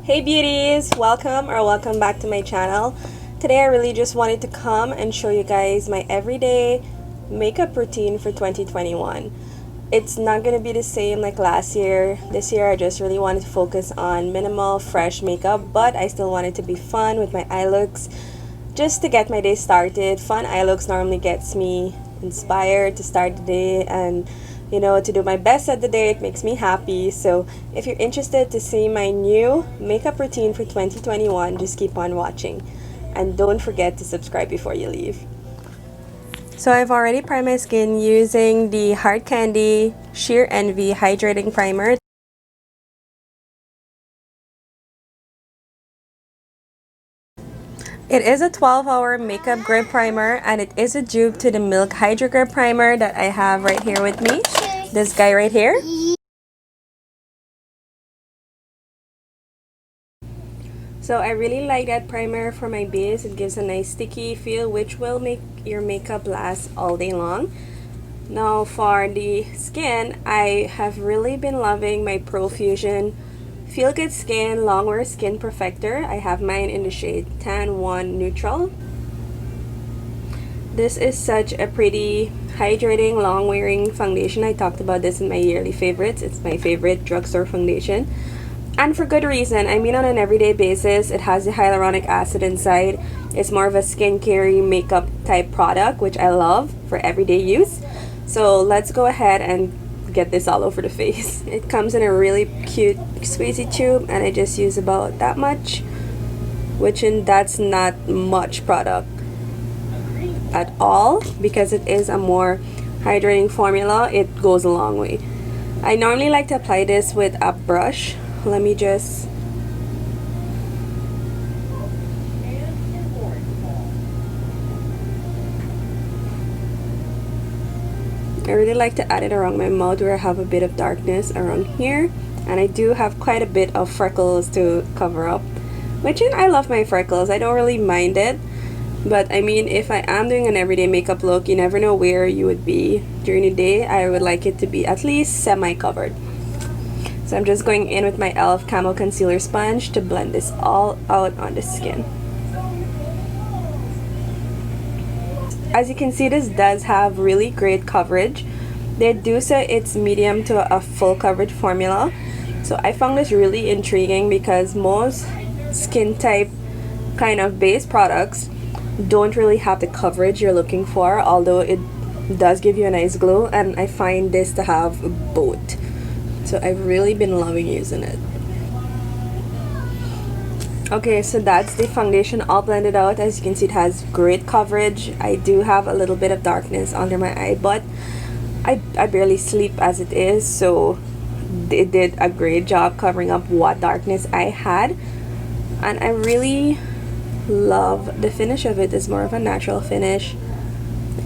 Hey beauties, welcome back to my channel. Today I really just wanted to come and show you guys my everyday makeup routine for 2021. It's not going to be the same like last year. This year I just really wanted to focus on minimal fresh makeup, but I still wanted to be fun with my eye looks just to get my day started. Fun eye looks normally gets me inspired to start the day and to do my best at the day. It makes me happy. So if you're interested to see my new makeup routine for 2021, just keep on watching and don't forget to subscribe before you leave. So I've already primed my skin using the Hard Candy Sheer Envy Hydrating Primer. It is a 12-hour makeup grip primer and it is a dupe to the Milk Hydro Grip Primer that I have right here with me. This guy right here. So I really like that primer for my base. It gives a nice sticky feel which will make your makeup last all day long. Now for the skin, I have really been loving my Profusion Feel Good Skin Longwear Skin Perfector. I have mine in the shade Tan 1 Neutral. This is such a pretty hydrating long wearing foundation. I talked about this in my yearly favorites. It's my favorite drugstore foundation, and for good reason. I mean, on an everyday basis, it has the hyaluronic acid inside. It's more of a skincare makeup type product, which I love for everyday use. So let's go ahead and get this all over the face. It comes in a really cute squeezy tube and I just use about that much, that's not much product at all because it is a more hydrating formula. It goes a long way. I normally like to apply this with a brush. Let me just I really like to add it around my mouth where I have a bit of darkness around here, and I do have quite a bit of freckles to cover up, which I love my freckles. I don't really mind it, but I mean, if I am doing an everyday makeup look, you never know where you would be during the day. I would like it to be at least semi-covered. So I'm just going in with my e.l.f. Camo Concealer Sponge to blend this all out on the skin. As you can see, this does have really great coverage. They do say it's medium to a full coverage formula. So I found this really intriguing because most skin type kind of base products don't really have the coverage you're looking for, although it does give you a nice glow, and I find this to have both. So I've really been loving using it. Okay, so that's the foundation all blended out. As you can see, it has great coverage. I do have a little bit of darkness under my eye, but I barely sleep as it is, so it did a great job covering up what darkness I had. And I really love the finish of it. It's more of a natural finish,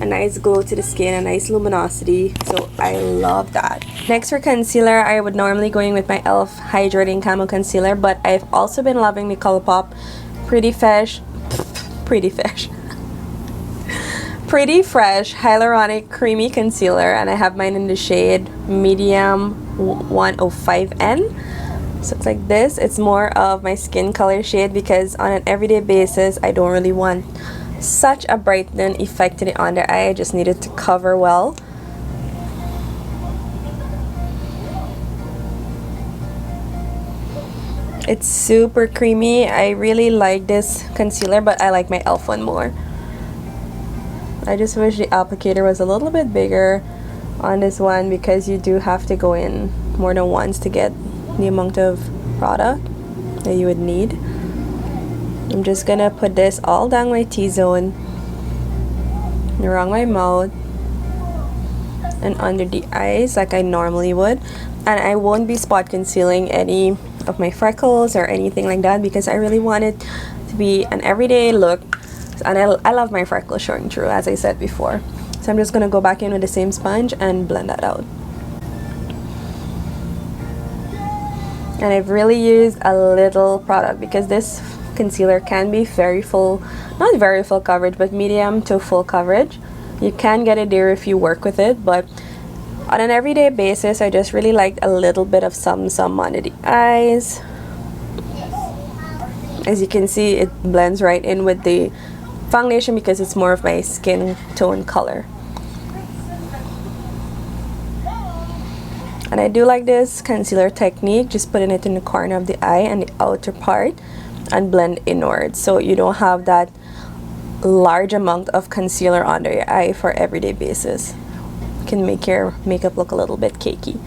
a nice glow to the skin, a nice luminosity, so I love that. Next for concealer, I would normally go in with my e.l.f. Hydrating Camo Concealer, but I've also been loving the ColourPop Pretty Fresh Hyaluronic Creamy Concealer, and I have mine in the shade Medium 105N. So it's like this. It's more of my skin color shade because on an everyday basis, I don't really want such a brightening effect to the under eye. I just needed to cover well. It's super creamy. I really like this concealer, but I like my e.l.f. one more. I just wish the applicator was a little bit bigger on this one because you do have to go in more than once to get the amount of product that you would need. I'm just gonna put this all down my T-zone, around my mouth, and under the eyes like I normally would. And I won't be spot concealing any of my freckles or anything like that because I really want it to be an everyday look. And I love my freckles showing through, as I said before. So I'm just gonna go back in with the same sponge and blend that out. And I've really used a little product because this concealer can be very full, not very full coverage, but medium to full coverage. You can get it there if you work with it, but on an everyday basis, I just really liked a little bit of some under the eyes, As you can see, it blends right in with the foundation because it's more of my skin tone color. And I do like this concealer technique, just putting it in the corner of the eye and the outer part and blend inwards, so you don't have that large amount of concealer under your eye for everyday basis. It can make your makeup look a little bit cakey.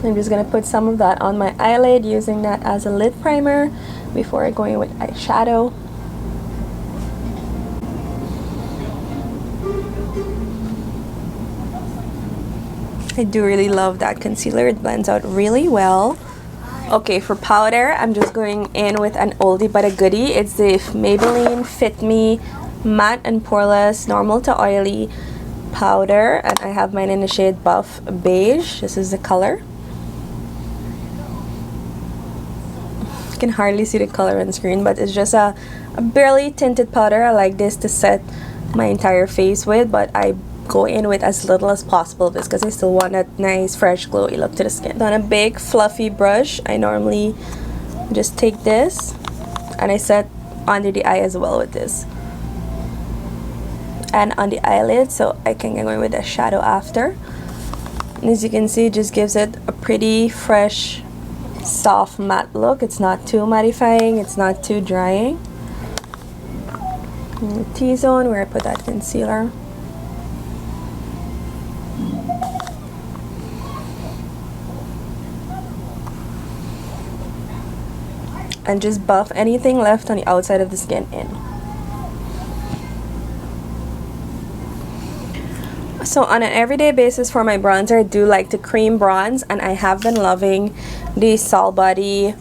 I'm just gonna put some of that on my eyelid, using that as a lid primer before I go in with eyeshadow. I do really love that concealer. It blends out really well. Okay, for powder, I'm just going in with an oldie but a goodie. It's the Maybelline Fit Me Matte and Poreless Normal to Oily powder, and I have mine in the shade Buff Beige. This is the color. You can hardly see the color on screen, but it's just a barely tinted powder. I like this to set my entire face with, but I go in with as little as possible because I still want that nice fresh glowy look to the skin. On a big fluffy brush, I normally just take this and I set under the eye as well with this and on the eyelid, so I can go in with a shadow after. And as you can see, it just gives it a pretty fresh soft matte look. It's not too mattifying, it's not too drying. In the T-zone where I put that concealer. And just buff anything left on the outside of the skin in. So on an everyday basis for my bronzer, I do like to cream bronze, and I have been loving the Sol Body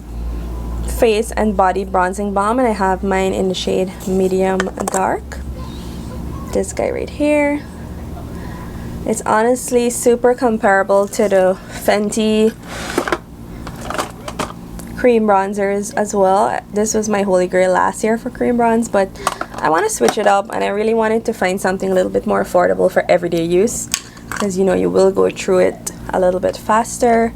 Face and Body Bronzing Balm, and I have mine in the shade Medium Dark. This guy right here. It's honestly super comparable to the Fenty cream bronzers as well. This was my holy grail last year for cream bronze, but I want to switch it up, and I really wanted to find something a little bit more affordable for everyday use, because you know you will go through it a little bit faster.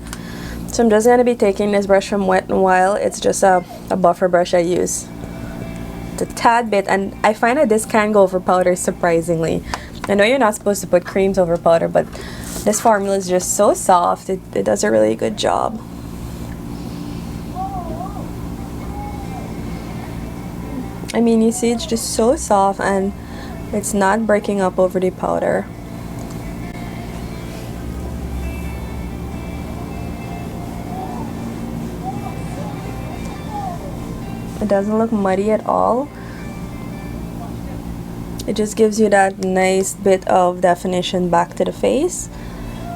So I'm just going to be taking this brush from Wet n Wild. It's just a buffer brush I use. It's a tad bit, and I find that this can go over powder surprisingly. I know you're not supposed to put creams over powder, but this formula is just so soft. It does a really good job. I mean, you see, it's just so soft and it's not breaking up over the powder. It doesn't look muddy at all. It just gives you that nice bit of definition back to the face.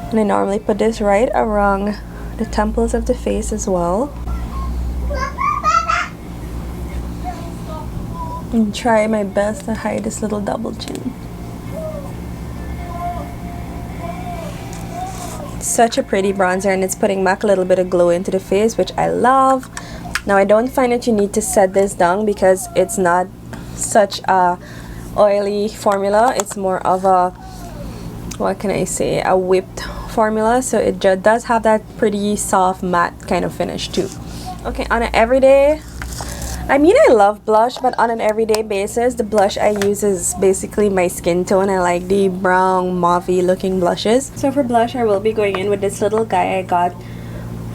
And I normally put this right around the temples of the face as well. And try my best to hide this little double chin. Such a pretty bronzer, and it's putting back a little bit of glow into the face, which I love. Now I don't find that you need to set this down because it's not such a oily formula. It's more of a, what can I say, a whipped formula, so it just does have that pretty soft matte kind of finish too. Okay, on an everyday, I mean, I love blush, but on an everyday basis, the blush I use is basically my skin tone. I like the brown, mauvey looking blushes. So for blush, I will be going in with this little guy I got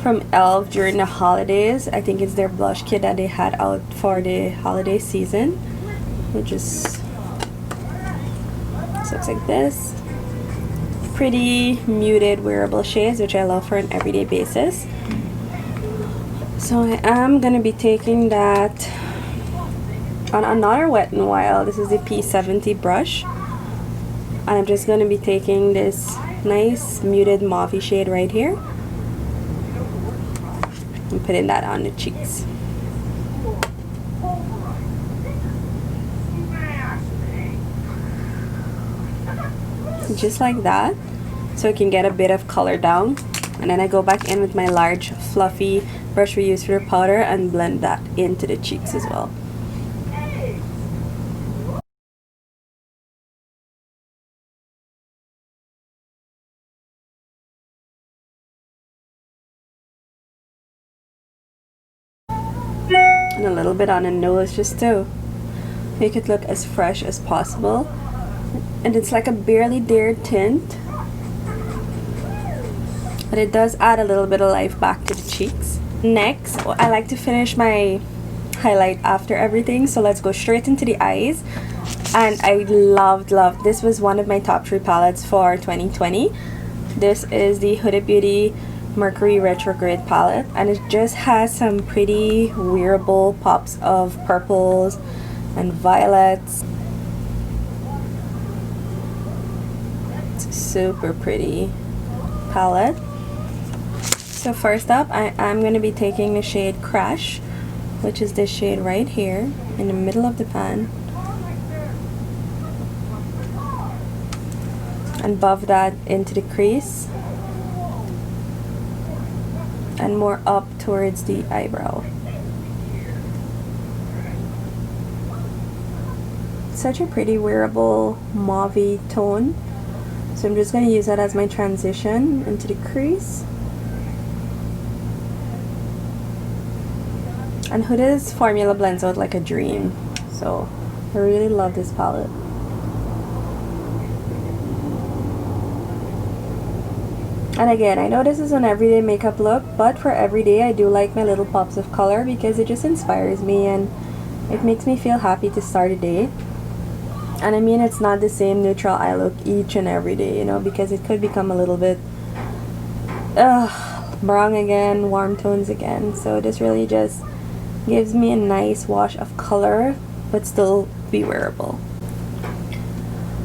from e.l.f. during the holidays. I think it's their blush kit that they had out for the holiday season. Which is, looks like this. Pretty muted wearable shades, which I love for an everyday basis. So I am going to be taking that on another Wet n Wild. This is the P70 brush. And I'm just going to be taking this nice muted mauve shade right here and putting that on the cheeks. Just like that, so you can get a bit of color down. And then I go back in with my large fluffy brush we use for the powder and blend that into the cheeks as well. and a little bit on the nose just to make it look as fresh as possible. And it's like a barely there tint, but it does add a little bit of life back to the cheeks. Next, I like to finish my highlight after everything, so let's go straight into the eyes. And I loved this was one of my top 3 palettes for 2020. This is the Huda Beauty Mercury Retrograde palette, and it just has some pretty wearable pops of purples and violets. It's a super pretty palette. So first up, I'm going to be taking the shade Crash, which is this shade right here in the middle of the pan, and buff that into the crease and more up towards the eyebrow. Such a pretty wearable mauve tone, so I'm just going to use that as my transition into the crease. And Huda's formula blends out like a dream, so I really love this palette. And again, I know this is an everyday makeup look, but for everyday I do like my little pops of color because it just inspires me and it makes me feel happy to start a day. And I mean, it's not the same neutral eye look each and every day, you know, because it could become a little bit brown again, warm tones again. So this really just gives me a nice wash of color but still be wearable.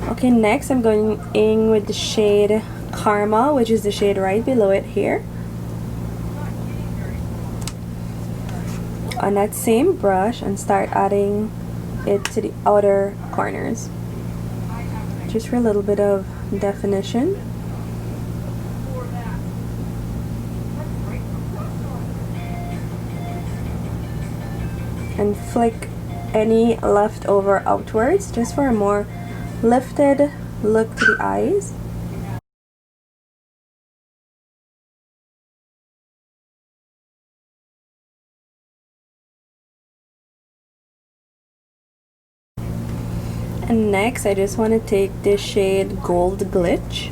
Okay, next I'm going in with the shade Karma, which is the shade right below it here. On that same brush, and start adding it to the outer corners, just for a little bit of definition. And flick any leftover outwards just for a more lifted look to the eyes. And next, I just want to take this shade Gold Glitch,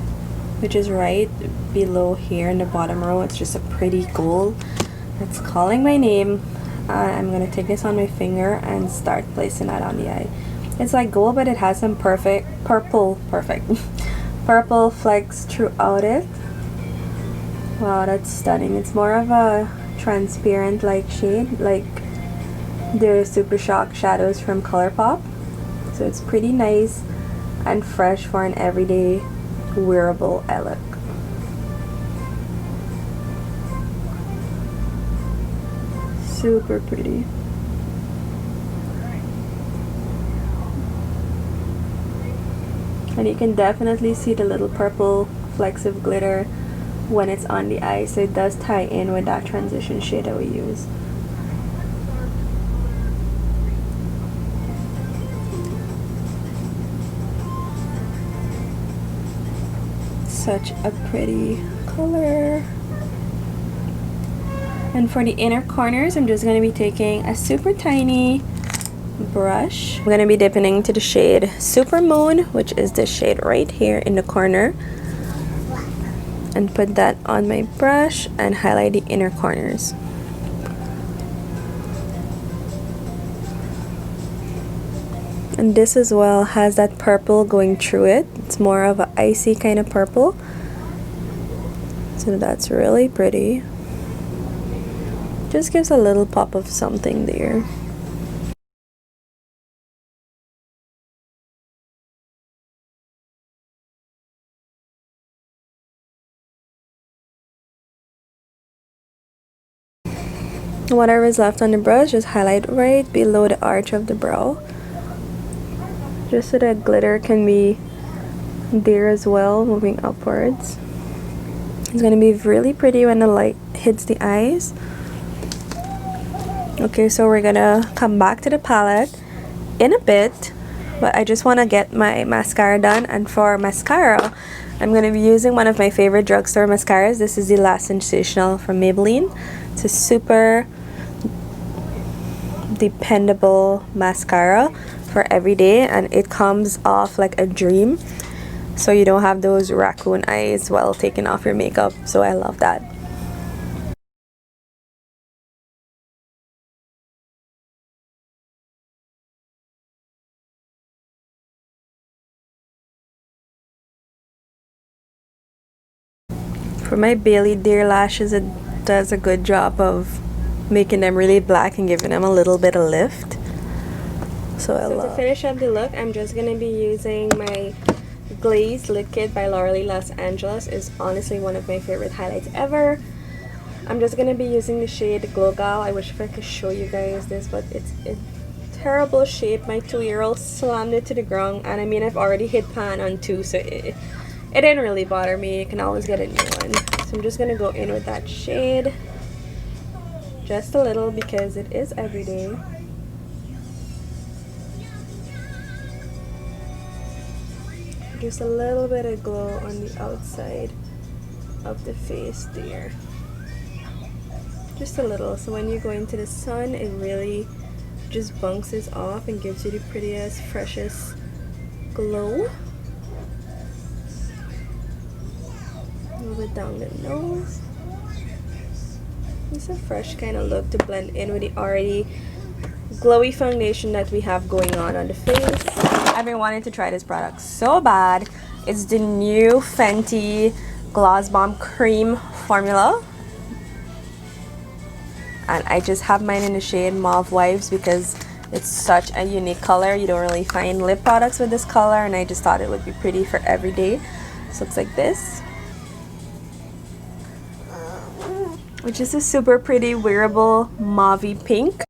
which is right below here in the bottom row. It's just a pretty gold that's calling my name. I'm going to take this on my finger and start placing that on the eye. It's like gold, but it has some purple flecks throughout it. Wow, that's stunning. It's more of a transparent like shade, like the Super Shock shadows from ColourPop. So it's pretty nice and fresh for an everyday wearable eye look. Super pretty. And you can definitely see the little purple flecks of glitter when it's on the eye, so it does tie in with that transition shade that we use. Such a pretty color. And for the inner corners, I'm just going to be taking a super tiny brush. I'm going to be dipping into the shade Super Moon, which is this shade right here in the corner, and put that on my brush and highlight the inner corners. And this as well has that purple going through it. It's more of an icy kind of purple, so that's really pretty. Just gives a little pop of something there. Whatever is left on the brush, just highlight right below the arch of the brow, just so that glitter can be there as well, moving upwards. It's going to be really pretty when the light hits the eyes. Okay, so we're gonna come back to the palette in a bit, but I just want to get my mascara done. And for mascara, I'm going to be using one of my favorite drugstore mascaras. This is the Last Sensational from Maybelline. It's a super dependable mascara for every day, and it comes off like a dream, so you don't have those raccoon eyes while taking off your makeup. So I love that. For my Bailey Deer lashes, it does a good job of making them really black and giving them a little bit of lift. So to finish up the look, I'm just going to be using my Glazed Lip Kit by Lauralee Los Angeles. Is honestly one of my favorite highlights ever. I'm just going to be using the shade Glow Gal. I wish if I could show you guys this, but it's in terrible shape. My 2-year-old slammed it to the ground, and I mean, I've already hit pan on 2, so it didn't really bother me. You can always get a new one. So I'm just going to go in with that shade. Just a little because it is everyday. Just a little bit of glow on the outside of the face there. Just a little. So when you go into the sun, it really just bounces off and gives you the prettiest, freshest glow. A little bit down the nose. It's a fresh kind of look to blend in with the already glowy foundation that we have going on the face. I've been wanting to try this product so bad. It's the new Fenty Gloss Bomb Cream formula, and I just have mine in the shade Mauve Wives because it's such a unique color. You don't really find lip products with this color, and I just thought it would be pretty for every day. So looks like this, which is a super pretty wearable mauve pink.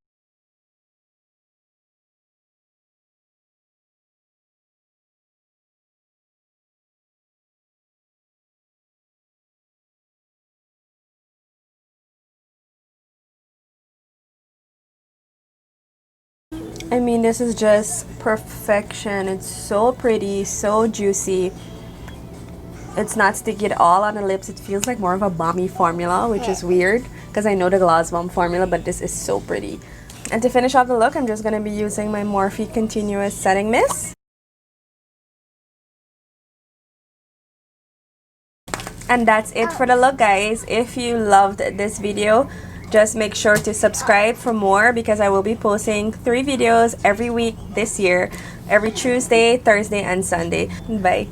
I mean, this is just perfection. It's so pretty, so juicy. It's not sticky at all on the lips. It feels like more of a balmy formula, which is weird because I know the Gloss Bomb formula, but this is so pretty. And to finish off the look, I'm just going to be using my Morphe Continuous Setting Mist. And that's it for the look, guys. If you loved this video, just make sure to subscribe for more because I will be posting 3 videos every week this year, every Tuesday, Thursday, and Sunday. Bye.